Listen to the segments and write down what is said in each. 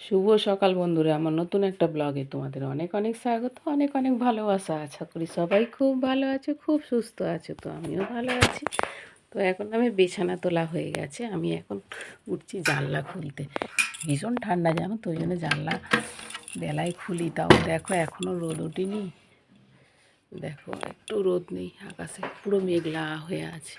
শুভ সকাল বন্ধুরা, আমার নতুন একটা ব্লগে তোমাদের অনেক অনেক স্বাগত, অনেক অনেক ভালোবাসা। আশা করি সবাই খুব ভালো আছো, খুব সুস্থ আছো। তো আমিও ভালো আছি। তো এখন আমি বিছানা তোলা হয়ে গেছে, আমি এখন উঠছি জানলা খুলতে। ভীষণ ঠান্ডা জানো তো, ওই জন্য জানলা বেলায় খুলি। তাও দেখো এখনও রোদ ওঠেনি, দেখো একটু রোদ নেই, আকাশে পুরো মেঘলা হয়ে আছে।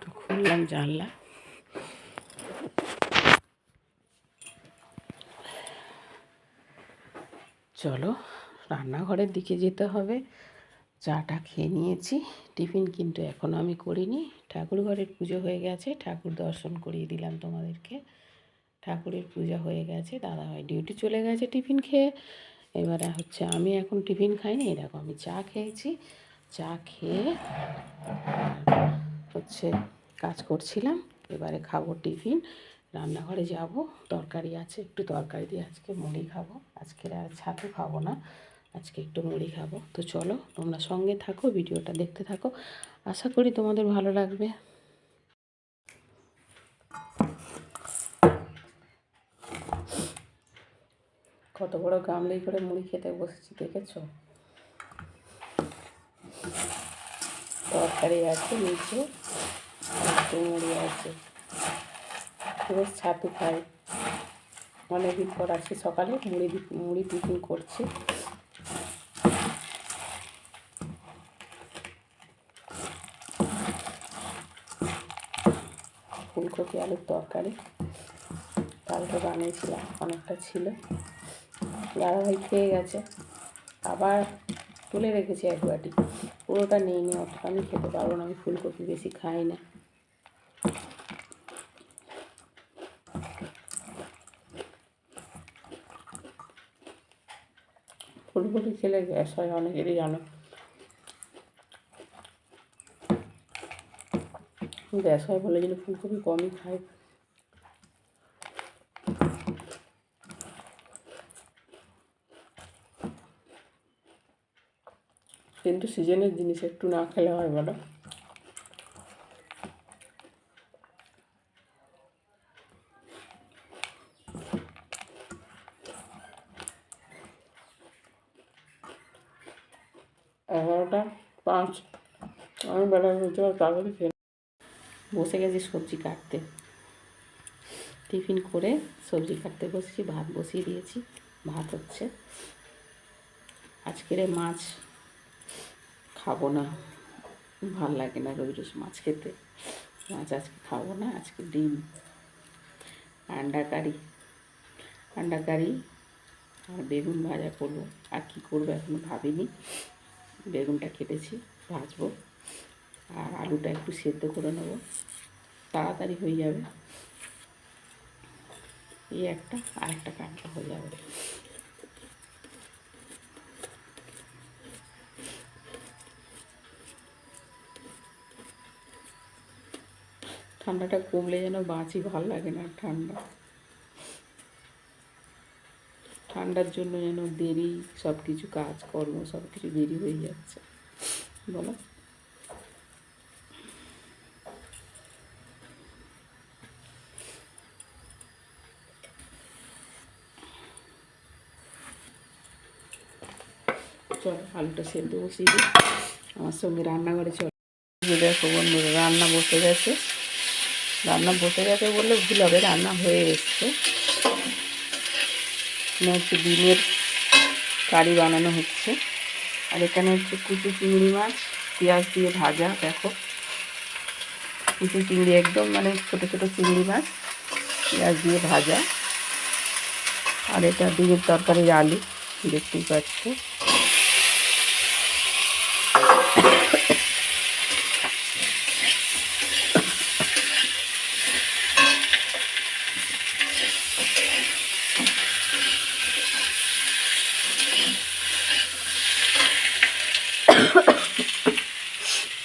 তো খুললাম জানলা। চলো রান্নাঘরের দিকে যেতে হবে। চাটা খেয়ে নিয়েছি, টিফিন কিন্তু এখনও আমি করিনি। ঠাকুর ঘরের পুজো হয়ে গেছে, ঠাকুর দর্শন করিয়ে দিলাম তোমাদেরকে। ঠাকুরের পূজা হয়ে গেছে, দাদাভাই ডিউটি চলে গেছে টিফিন খেয়ে। এবারে হচ্ছে আমি এখন টিফিন খাইনি, এরকম আমি চা খেয়েছি। চা খেয়ে হচ্ছে কাজ করছিলাম। এবারে খাবো টিফিন, রান্নাঘরে যাব। তরকারি আছে, একটু তরকারি দিয়ে আজকে মুড়ি খাবো। আজকের আর ছাতু খাবো না, আজকে একটু মুড়ি খাবো। তো চলো তোমরা সঙ্গে থাকো, ভিডিওটা দেখতে থাকো, আশা করি তোমাদের ভালো লাগবে। কত বড় গামলি করে মুড়ি খেতে বসেছি দেখেছো? তরকারি আছে নিচে, একটু মুড়ি আছে। রোজ ছাতু খাই, অনেকদিন পর আজকে সকালে মুড়ি টিফিন করছি। ফুলকপি আলুর তরকারি কালকে বানিয়েছিলাম, অনেকটা ছিল। দাদাভাই খেয়ে গেছে, আবার তুলে রেখেছি এক বাটি। পুরোটা নিয়ে নিয়ে অতটা আমি খেতে পারবো না, আমি ফুলকপি বেশি খাই না। ফুলকপি খেলে গ্যাস হয়, অনেকেরই জানো। গ্যাস হয় বলে জন্য ফুলকপি কমই খাই। কিন্তু সিজনের জিনিস একটু না খেলে হয় বলো? এগারোটা 5, আমি বেলায় হচ্ছে তাড়াতাড়ি খেয়ে বসে গেছি সবজি কাটতে। টিফিন করে সবজি কাটতে বসেছি, ভাত বসিয়ে দিয়েছি। ভাত হচ্ছে, আজকের মাছ খাবো না, ভাল লাগে না রোজ রোজ মাছ খেতে। মাছ আজকে খাবো না, আজকে ডিম, আন্ডা কারি আর বেগুন ভাজা করবো। আর কী করবো এখনও ভাবিনি। বেগুনটা কেটেছি, ভাজবো। আর আলুটা একটু সেদ্ধ করে নেবো, তাড়াতাড়ি হয়ে যাবে। এই একটা আর একটা কাটটা হয়ে যাবে। ঠান্ডাটা কমলে যেন বাঁচি, ভালো লাগে না ঠান্ডার জন্য যেন দেরি, সব কিছু কাজকর্ম সব কিছু দেরি হয়ে যাচ্ছে বলো। চল আলুটা সেদ্ধ বসিয়ে দিই, আমার সঙ্গে রান্নাঘরে চল। দেখো বন্ধুরা, রান্না বসে গেছে বললে ভুল হবে, রান্না হয়ে এসছে। হচ্ছে ডিমের কারি বানানো হচ্ছে। আর এখানে হচ্ছে কুচি চিংড়ি মাছ পেঁয়াজ দিয়ে ভাজা। দেখো কুচি চিংড়ি, একদম মানে ছোটো ছোটো চিংড়ি মাছ পেঁয়াজ দিয়ে ভাজা। আর এটা ডিমের তরকারির আলু, দেখতেই পাচ্ছ।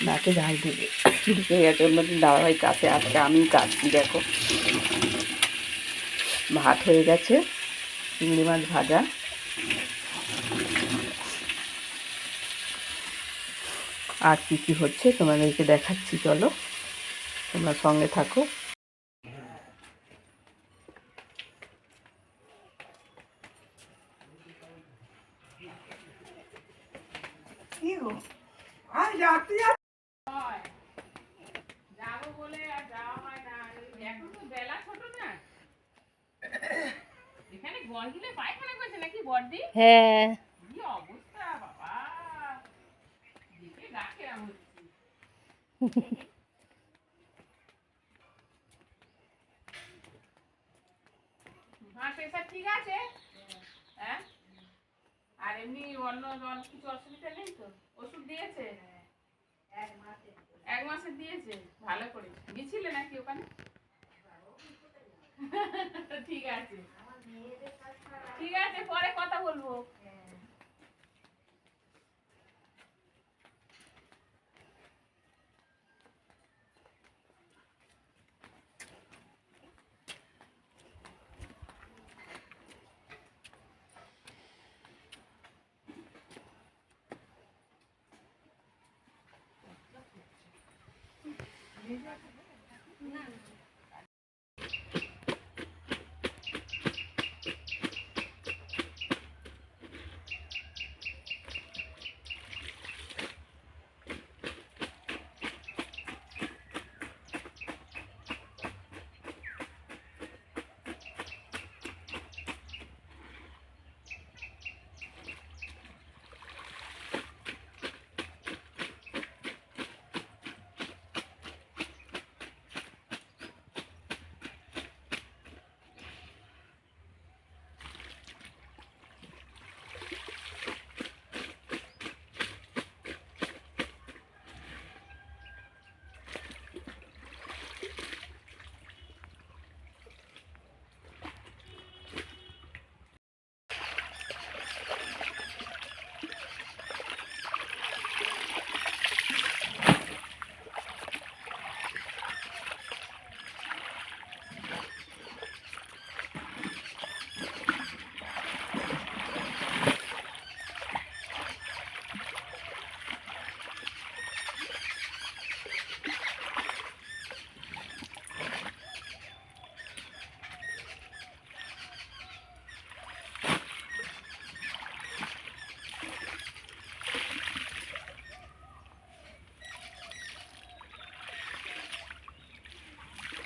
নাকে ঝাল ঢুকে গেছে, অন্যদিন দাদাভাই কাছে, আজকে আমি কাটছি। দেখো ভাত হয়ে গেছে, চিংড়ি মাছ ভাজা। আর কী কী হচ্ছে তোমাদেরকে দেখাচ্ছি, চলো। তোমরা সঙ্গে থাকো। যাবো বলে আর যাওয়া হয় না, এখন তো বেলা ছোট না। এখানে গন্ডুলে পায়খানা করেছে নাকি বড়দি? হ্যাঁ, কি অবস্থা বাবা, দেখে গা কেরাম হচ্ছে। মার প্রেশার ঠিক আছে? হ্যাঁ, আর এমনি অন্য কিছু অসুবিধা নেই তো? ওষুধ দিয়েছে? 1 মাসের দিয়েছে, ভালো করেছে। গেছিলে নাকি ওখানে? ঠিক আছে ঠিক আছে, পরে কথা বলবো।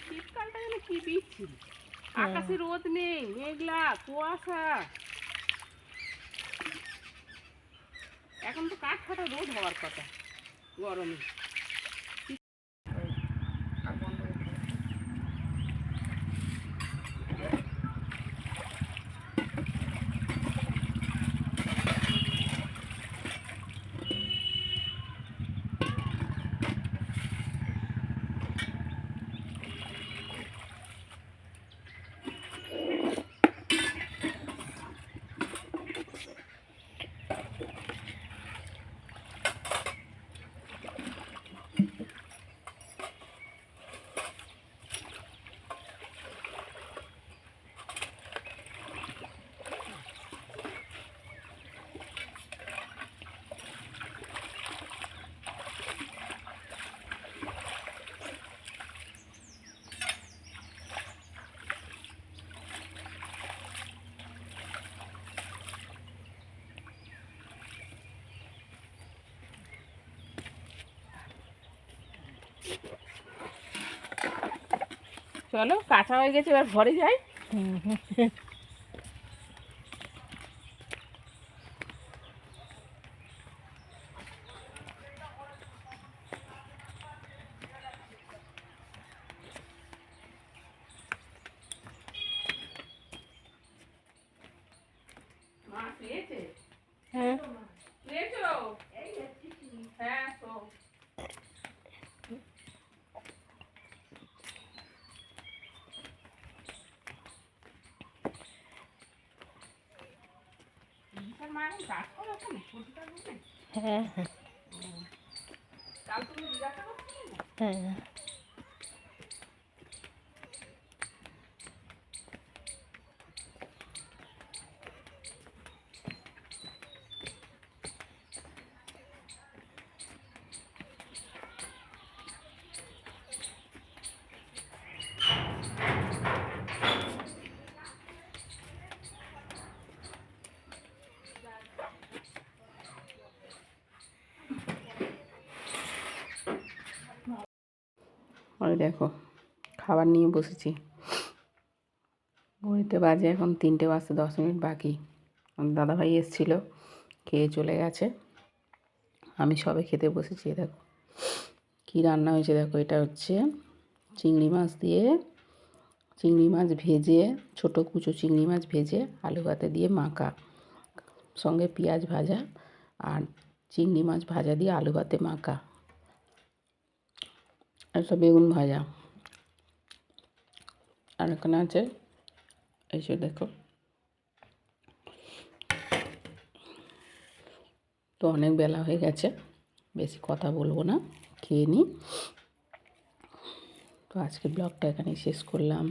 শীতকালটা যেন কি বিচ্ছিরি, আকাশে রোদ নেই, মেঘলা কুয়াশা। এখন তো কাঠ ফাটা রোদ হওয়ার কথা গরমে। চলো, কাঁচা হয়ে গেছে, এবার ঘরে যাই। মা শুয়েছে? হ্যাঁ, শুয়েছো? হ্যাঁ, শো। মা এখন কাজ করো ওখানে, পরিষ্কার করবে? হ্যাঁ, কাল তুমি জিজ্ঞাসা করছিলে না? হ্যাঁ। ওই দেখো খাবার নিয়ে বসেছি। ঘড়িতে বাজে এখন 3টে বাজতে 10 মিনিট বাকি। দাদাভাই এসেছিলো, খেয়ে চলে গেছে। আমি সবে খেতে বসেছি। দেখো কী রান্না হয়েছে। দেখো এটা হচ্ছে চিংড়ি মাছ ভেজে, ছোটো কুচো চিংড়ি মাছ ভেজে আলু ভাতে দিয়ে মাখা, সঙ্গে পেঁয়াজ ভাজা আর চিংড়ি মাছ ভাজা দিয়ে আলু ভাতে মাখা, আর সব বেগুন ভাজা। আর এখানে আছে এইসব দেখো। তো অনেক বেলা হয়ে গেছে, বেশি কথা বলবো না, খেয়ে নিই। তো আজকে ব্লগটা এখানেই শেষ করলাম।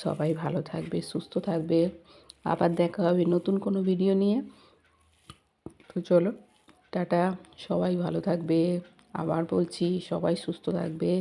সবাই ভালো থাকবে, সুস্থ থাকবে। আবার দেখা হবে নতুন কোনো ভিডিও নিয়ে। তো চলো টাটা, সবাই ভালো থাকবে। আবার বলছি সবাই সুস্থ থাকবে।